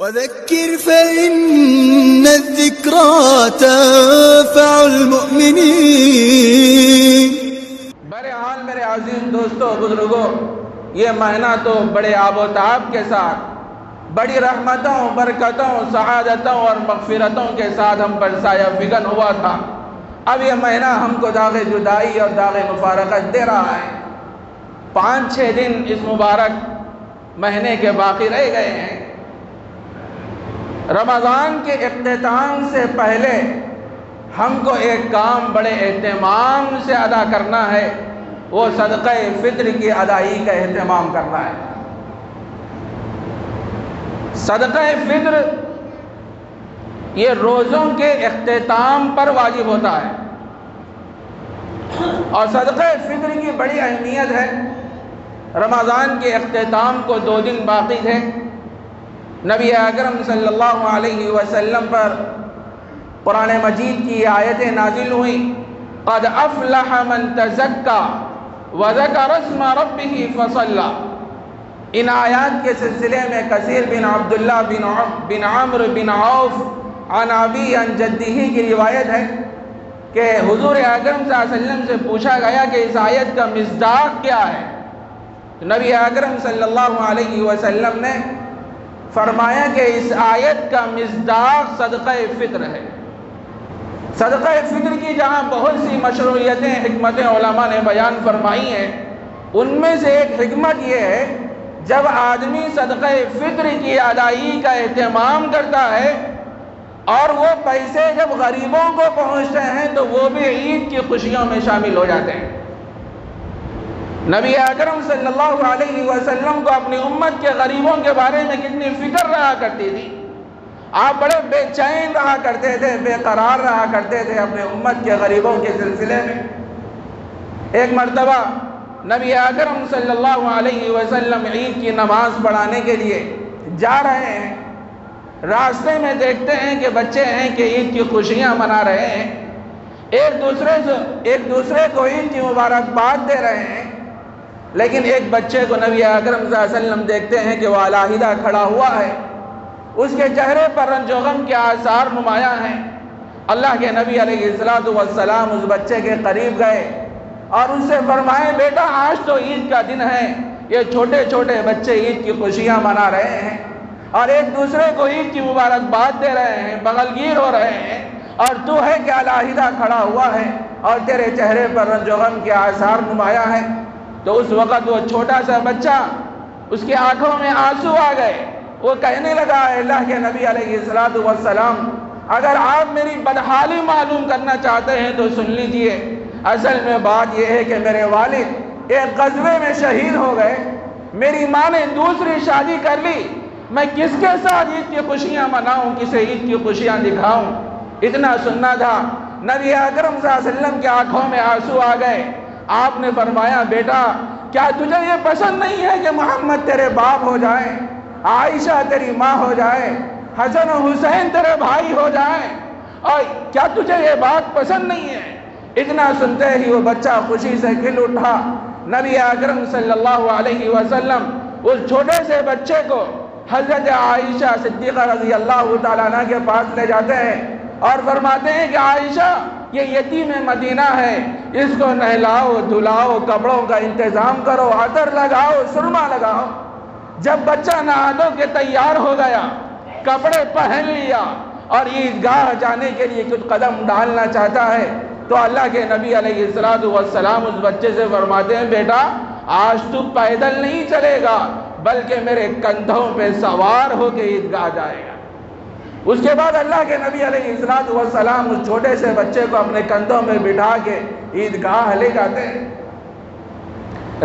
وذكر فإن الذكرى تنفع المؤمنين۔ بہرحال میرے عزیز دوستوں بزرگوں، یہ مہینہ تو بڑے آب و تاب کے ساتھ، بڑی رحمتوں، برکتوں، سعادتوں اور مغفرتوں کے ساتھ ہم پر سایہ فگن ہوا تھا۔ اب یہ مہینہ ہم کو داغ جدائی اور داغ مفارقت دے رہا ہے۔ 5-6 دن اس مبارک مہینے کے باقی رہ گئے ہیں۔ رمضان کے اختتام سے پہلے ہم کو ایک کام بڑے اہتمام سے ادا کرنا ہے، وہ صدقہ فطر کی ادائیگی کا اہتمام کرنا ہے۔ صدقہ فطر یہ روزوں کے اختتام پر واجب ہوتا ہے، اور صدقہ فطر کی بڑی اہمیت ہے۔ رمضان کے اختتام کو 2 دن باقی تھے، نبی اکرم صلی اللہ علیہ وسلم پر قرآن مجید کی آیتیں نازل ہوئیں، قد افلح من تزکا وذکر اسم ربہ فصلی۔ ان آیات کے سلسلے میں کثیر بن عبداللہ بن عمرو بن عوف عن ابی عن جدہ کی روایت ہے کہ حضور اکرم صلی اللہ علیہ وسلم سے پوچھا گیا کہ اس آیت کا مصداق کیا ہے؟ نبی اکرم صلی اللہ علیہ وسلم نے فرمایا کہ اس آیت کا مصداق صدقہ فطر ہے۔ صدقہ فطر کی جہاں بہت سی مشروعیتیں، حکمتیں علماء نے بیان فرمائی ہیں، ان میں سے ایک حکمت یہ ہے، جب آدمی صدقہ فطر کی ادائیگی کا اہتمام کرتا ہے اور وہ پیسے جب غریبوں کو پہنچتے ہیں تو وہ بھی عید کی خوشیوں میں شامل ہو جاتے ہیں۔ نبی اکرم صلی اللہ علیہ وسلم کو اپنی امت کے غریبوں کے بارے میں کتنی فکر رہا کرتی تھی۔ آپ بڑے بے چین رہا کرتے تھے، بے قرار رہا کرتے تھے اپنے امت کے غریبوں کے سلسلے میں۔ ایک مرتبہ نبی اکرم صلی اللہ علیہ وسلم عید کی نماز پڑھانے کے لیے جا رہے ہیں، راستے میں دیکھتے ہیں کہ بچے ہیں کہ عید کی خوشیاں منا رہے ہیں، ایک دوسرے کو عید کی مبارکباد دے رہے ہیں، لیکن ایک بچے کو نبی اکرم صلی اللہ علیہ وسلم دیکھتے ہیں کہ وہ علیحدہ کھڑا ہوا ہے، اس کے چہرے پر رنج و غم کے آثار نمایاں ہیں۔ اللہ کے نبی علیہ السلام اس بچے کے قریب گئے اور ان سے فرمائے، بیٹا آج تو عید کا دن ہے، یہ چھوٹے چھوٹے بچے عید کی خوشیاں منا رہے ہیں اور ایک دوسرے کو عید کی مبارکباد دے رہے ہیں، بغلگیر ہو رہے ہیں، اور تو ہے کہ علیحدہ کھڑا ہوا ہے اور تیرے چہرے پر رنج و غم کے آثار نمایاں ہیں۔ تو اس وقت وہ چھوٹا سا بچہ، اس کی آنکھوں میں آنسو آ گئے، وہ کہنے لگا، اللہ کے نبی علیہ السلام، اگر آپ میری بدحالی معلوم کرنا چاہتے ہیں تو سن لیجئے، اصل میں بات یہ ہے کہ میرے والد ایک غزوے میں شہید ہو گئے، میری ماں نے دوسری شادی کر لی، میں کس کے ساتھ عید کی خوشیاں مناؤں، کسے عید کی خوشیاں دکھاؤں؟ اتنا سننا تھا۔ نبی اکرم صلی اللہ علیہ وسلم کی آنکھوں میں آنسو آ گئے۔ آپ نے فرمایا، بیٹا کیا تجھے یہ پسند نہیں ہے کہ محمد تیرے باپ ہو جائیں، عائشہ تیری ماں ہو جائے، حسن و حسین تیرے بھائی ہو جائیں، اور کیا تجھے یہ بات پسند نہیں ہے؟ اتنا سنتے ہی وہ بچہ خوشی سے کھل اٹھا۔ نبی اکرم صلی اللہ علیہ وسلم اس چھوٹے سے بچے کو حضرت عائشہ صدیقہ رضی اللہ تعالیٰ عنہ کے پاس لے جاتے ہیں اور فرماتے ہیں کہ عائشہ، یہ یتیم مدینہ ہے، اس کو نہلاؤ، دھلاؤ، کپڑوں کا انتظام کرو، عطر لگاؤ، سرما لگاؤ۔ جب بچہ نہا دھو کے تیار ہو گیا، کپڑے پہن لیا اور عیدگاہ جانے کے لیے کچھ قدم ڈالنا چاہتا ہے تو اللہ کے نبی علیہ السلام اس بچے سے فرماتے ہیں، بیٹا آج تو پیدل نہیں چلے گا بلکہ میرے کندھوں پہ سوار ہو کے عیدگاہ جائے گا۔ اس کے بعد اللہ کے نبی علیہ السلام اس چھوٹے سے بچے کو اپنے کندھوں میں بٹھا کے عیدگاہ لے جاتے ہیں۔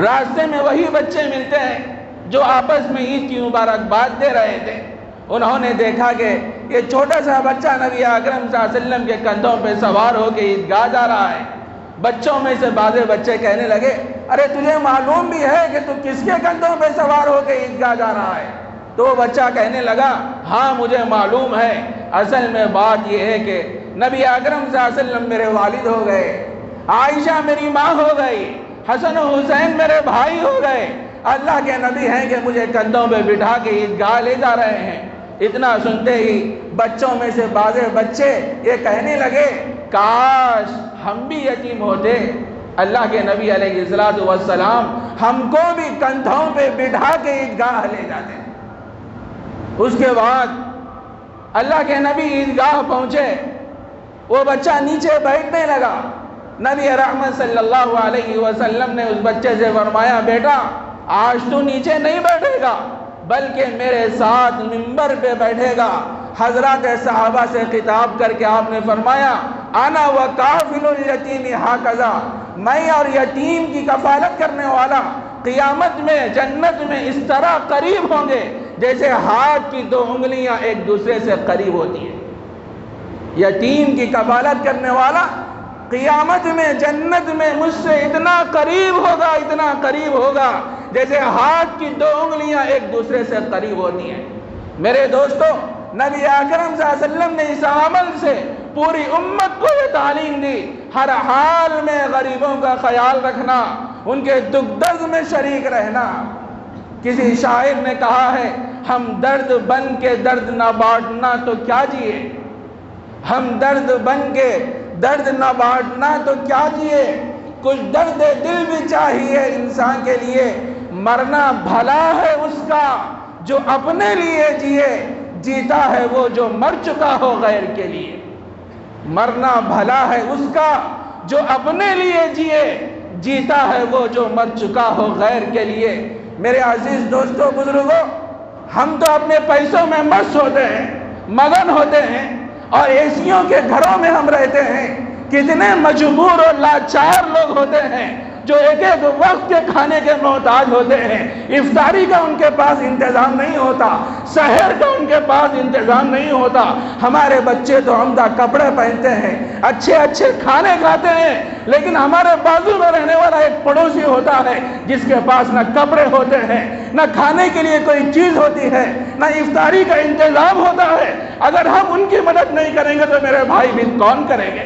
راستے میں وہی بچے ملتے ہیں جو آپس میں عید کی مبارکباد دے رہے تھے۔ انہوں نے دیکھا کہ یہ چھوٹا سا بچہ نبی اکرم صلی اللہ علیہ وسلم کے کندھوں پہ سوار ہو کے عیدگاہ جا رہا ہے۔ بچوں میں سے بعض بچے کہنے لگے، ارے تجھے معلوم بھی ہے کہ تو کس کے کندھوں پہ سوار ہو کے عیدگاہ جا رہا ہے؟ تو وہ بچہ کہنے لگا، ہاں مجھے معلوم ہے، اصل میں بات یہ ہے کہ نبی اکرم صلی اللہ علیہ وسلم میرے والد ہو گئے، عائشہ میری ماں ہو گئی، حسن و حسین میرے بھائی ہو گئے، اللہ کے نبی ہیں کہ مجھے کندھوں پہ بٹھا کے عیدگاہ لے جا رہے ہیں۔ اتنا سنتے ہی بچوں میں سے بعض بچے یہ کہنے لگے کاش ہم بھی یتیم ہوتے، اللہ کے نبی علیہ السلام ہم کو بھی کندھوں پہ بٹھا کے عیدگاہ لے جاتے۔ اس کے بعد اللہ کے نبی عیدگاہ پہنچے، وہ بچہ نیچے بیٹھنے لگا۔ نبی رحمت صلی اللہ علیہ وسلم نے اس بچے سے فرمایا بیٹا آج تو نیچے نہیں بیٹھے گا بلکہ میرے ساتھ منبر پہ بیٹھے گا۔ حضرات صحابہ سے خطاب کر کے آپ نے فرمایا انا وکافل الیتیم ہاکذا، میں اور یتیم کی کفالت کرنے والا قیامت میں جنت میں اس طرح قریب ہوں گے جیسے ہاتھ کی دو انگلیاں ایک دوسرے سے قریب ہوتی ہیں۔ یتیم کی کفالت کرنے والا قیامت میں جنت میں مجھ سے اتنا قریب ہوگا جیسے ہاتھ کی دو انگلیاں ایک دوسرے سے قریب ہوتی ہیں۔ میرے دوستو، نبی اکرم صلی اللہ علیہ وسلم نے اس عمل سے پوری امت کو یہ تعلیم دی، ہر حال میں غریبوں کا خیال رکھنا، ان کے دکھ درد میں شریک رہنا۔ کسی شاعر نے کہا ہے ہم درد بن کے درد نہ بانٹنا تو کیا جیے، ہم درد بن کے درد نہ بانٹنا تو کیا جیے، کچھ درد دل بھی چاہیے انسان کے لیے، مرنا بھلا ہے اس کا جو اپنے لیے جیے، جیتا ہے وہ جو مر چکا ہو غیر کے لیے۔ مرنا بھلا ہے اس کا جو اپنے لیے جیے، جیتا ہے وہ جو مر چکا ہو غیر کے لیے۔ میرے عزیز دوستو بزرگوں، ہم تو اپنے پیسوں میں مست ہوتے ہیں، مگن ہوتے ہیں اور ایسیوں کے گھروں میں ہم رہتے ہیں۔ کتنے مجبور اور لاچار لوگ ہوتے ہیں جو ایک ایک وقت کے کھانے کے محتاج ہوتے ہیں، افطاری کا ان کے پاس انتظام نہیں ہوتا، سحر کا ان کے پاس انتظام نہیں ہوتا۔ ہمارے بچے تو عمدہ کپڑے پہنتے ہیں، اچھے اچھے کھانے کھاتے ہیں، لیکن ہمارے بازو میں رہنے والا ایک پڑوسی ہوتا ہے جس کے پاس نہ کپڑے ہوتے ہیں، نہ کھانے کے لیے کوئی چیز ہوتی ہے، نہ افطاری کا انتظام ہوتا ہے۔ اگر ہم ان کی مدد نہیں کریں گے تو میرے بھائی بھی کون کریں گے؟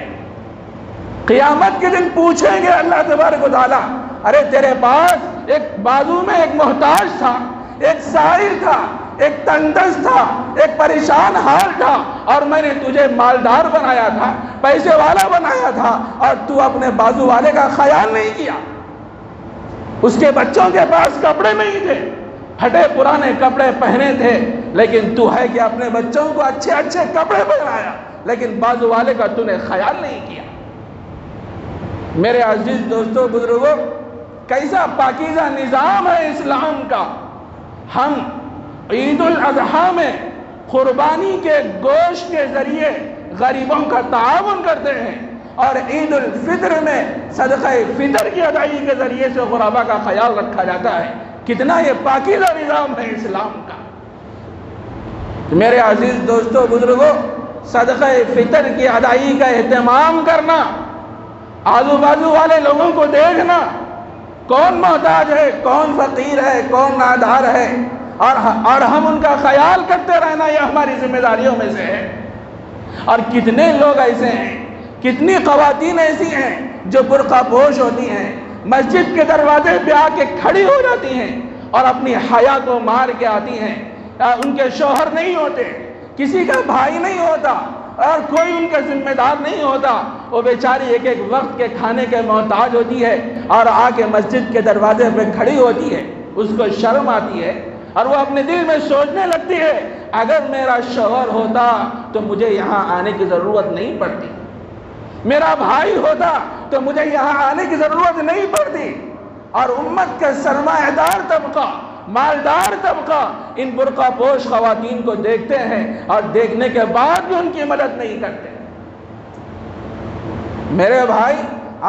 قیامت کے دن پوچھیں گے اللہ تبارک و تعالیٰ، ارے تیرے پاس ایک بازو میں ایک محتاج تھا، ایک سائل تھا، ایک تندرست تھا، ایک پریشان حال تھا، اور میں نے تجھے مالدار بنایا تھا، پیسے والا بنایا تھا، اور تو اپنے بازو والے کا خیال نہیں کیا۔ اس کے بچوں کے پاس کپڑے نہیں تھے، پھٹے پرانے کپڑے پہنے تھے، لیکن تو ہے کہ اپنے بچوں کو اچھے اچھے کپڑے پہنایا، لیکن بازو والے کا تو نے خیال نہیں کیا۔ میرے عزیز دوستو بزرگوں، کیسا پاکیزہ نظام ہے اسلام کا۔ ہم عید الاضحیٰ میں قربانی کے گوشت کے ذریعے غریبوں کا تعاون کرتے ہیں، اور عید الفطر میں صدقہ فطر کی ادائیگی کے ذریعے سے غربا کا خیال رکھا جاتا ہے۔ کتنا یہ پاکیزہ نظام ہے اسلام کا۔ میرے عزیز دوستو بزرگوں، صدقہ فطر کی ادائیگی کا اہتمام کرنا، آزو بازو والے لوگوں کو دیکھنا، کون محتاج ہے، کون فقیر ہے، کون نادار ہے، اور ہم ان کا خیال کرتے رہنا، یہ ہماری ذمہ داریوں میں سے ہے۔ اور کتنے لوگ ایسے ہیں، کتنی خواتین ایسی ہیں جو برقع پوش ہوتی ہیں، مسجد کے دروازے پہ آ کے کھڑی ہو جاتی ہیں اور اپنی حیا کو مار کے آتی ہیں۔ ان کے شوہر نہیں ہوتے، کسی کا بھائی نہیں ہوتا، اور کوئی ان کا ذمہ دار نہیں ہوتا، وہ بیچاری ایک ایک وقت کے کھانے کے محتاج ہوتی ہے اور آ کے مسجد کے دروازے پہ کھڑی ہوتی ہے۔ اس کو شرم آتی ہے اور وہ اپنے دل میں سوچنے لگتی ہے اگر میرا شوہر ہوتا تو مجھے یہاں آنے کی ضرورت نہیں پڑتی، میرا بھائی ہوتا تو مجھے یہاں آنے کی ضرورت نہیں پڑتی۔ اور امت کا سرمایہ دار طبقہ، مالدار طبقہ ان برقع پوش خواتین کو دیکھتے ہیں اور دیکھنے کے بعد بھی ان کی مدد نہیں کرتے۔ میرے بھائی،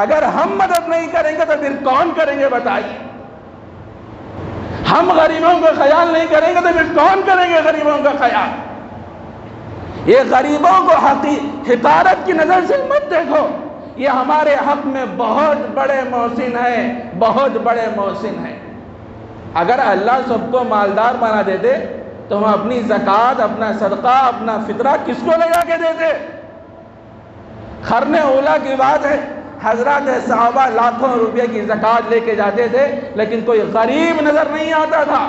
اگر ہم مدد نہیں کریں گے تو پھر کون کریں گے بتائیے؟ ہم غریبوں کا خیال نہیں کریں گے تو پھر کون کریں گے غریبوں کا خیال؟ یہ غریبوں کو حقارت کی نظر سے مت دیکھو، یہ ہمارے حق میں بہت بڑے محسن ہیں، بہت بڑے محسن ہیں۔ اگر اللہ سب کو مالدار بنا دیتے تو ہم اپنی زکوٰۃ، اپنا صدقہ، اپنا فطرہ کس کو لے جا کے دیتے؟ قرن اولیٰ کی بات ہے، حضرات صحابہ لاکھوں روپے کی زکوٰۃ لے کے جاتے تھے، لیکن کوئی غریب نظر نہیں آتا تھا۔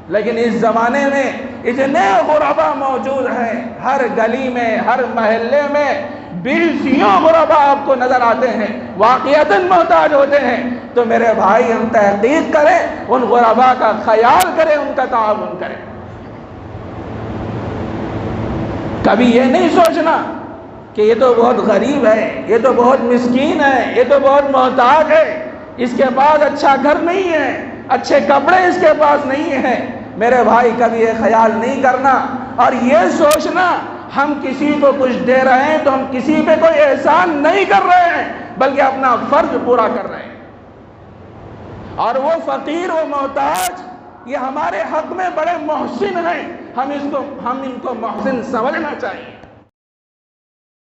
لیکن اس زمانے میں اتنے غربا موجود ہیں، ہر گلی میں، ہر محلے میں بیسیوں غربا آپ کو نظر آتے ہیں، واقعتاً محتاج ہوتے ہیں۔ تو میرے بھائی ہم تحقیق کریں، ان غربا کا خیال کریں، ان کا تعاون کریں۔ کبھی یہ نہیں سوچنا کہ یہ تو بہت غریب ہے، یہ تو بہت مسکین ہے، یہ تو بہت محتاج ہے، اس کے پاس اچھا گھر نہیں ہے، اچھے کپڑے اس کے پاس نہیں ہیں۔ میرے بھائی کبھی یہ خیال نہیں کرنا اور یہ سوچنا ہم کسی کو کچھ دے رہے ہیں تو ہم کسی پہ کوئی احسان نہیں کر رہے ہیں، بلکہ اپنا فرض پورا کر رہے ہیں۔ اور وہ فقیر و محتاج یہ ہمارے حق میں بڑے محسن ہیں، ہم ان کو محسن سمجھنا چاہیے۔